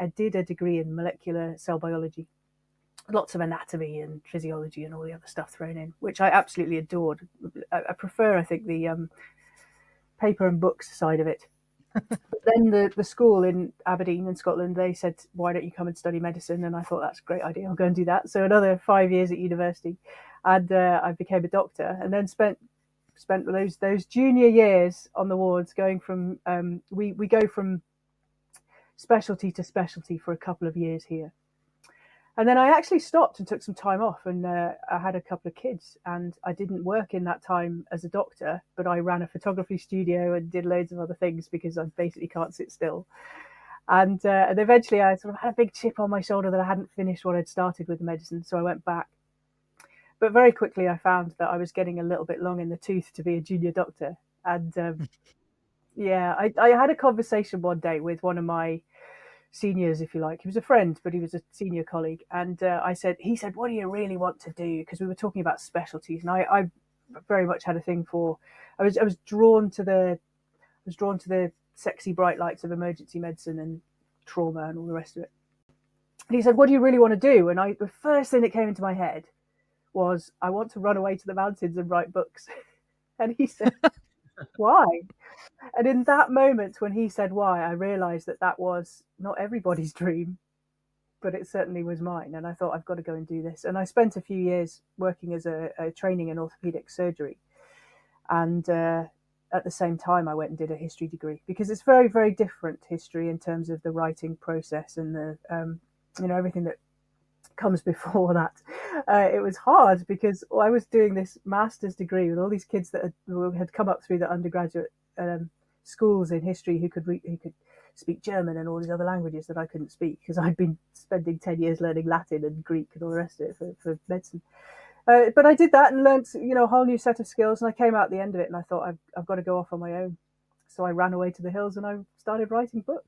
I did a degree in molecular cell biology, lots of anatomy and physiology and all the other stuff thrown in, which I absolutely adored. I prefer, I think, the paper and books side of it. But then the school in Aberdeen in Scotland, they said, why don't you come and study medicine? And I thought, that's a great idea. I'll go and do that. So another 5 years at university, and I became a doctor, and then spent those junior years on the wards going from we go from specialty to specialty for a couple of years here. And then I actually stopped and took some time off, and I had a couple of kids, and I didn't work in that time as a doctor, but I ran a photography studio and did loads of other things because I basically can't sit still. And eventually I sort of had a big chip on my shoulder that I hadn't finished what I'd started with the medicine, so I went back. But very quickly I found that I was getting a little bit long in the tooth to be a junior doctor. And yeah, I had a conversation one day with one of my seniors, if you like. He was a friend, but he was a senior colleague. And he said, what do you really want to do? Because we were talking about specialties, and I very much had a thing for. I was drawn to the sexy bright lights of emergency medicine and trauma and all the rest of it. And he said, what do you really want to do? And the first thing that came into my head was, I want to run away to the mountains and write books. And he said, why? And in that moment, when he said why, I realized that was not everybody's dream, but it certainly was mine. And I thought, I've got to go and do this. And I spent a few years working as a training in orthopedic surgery. And at the same time, I went and did a history degree, because it's very, very different history in terms of the writing process and the, everything that comes before that. It was hard because I was doing this master's degree with all these kids that had come up through the undergraduate schools in history who could speak German and all these other languages that I couldn't speak, because I'd been spending 10 years learning Latin and Greek and all the rest of it for medicine. But I did that and learned, a whole new set of skills, and I came out at the end of it and I thought, I've got to go off on my own. So I ran away to the hills and I started writing books.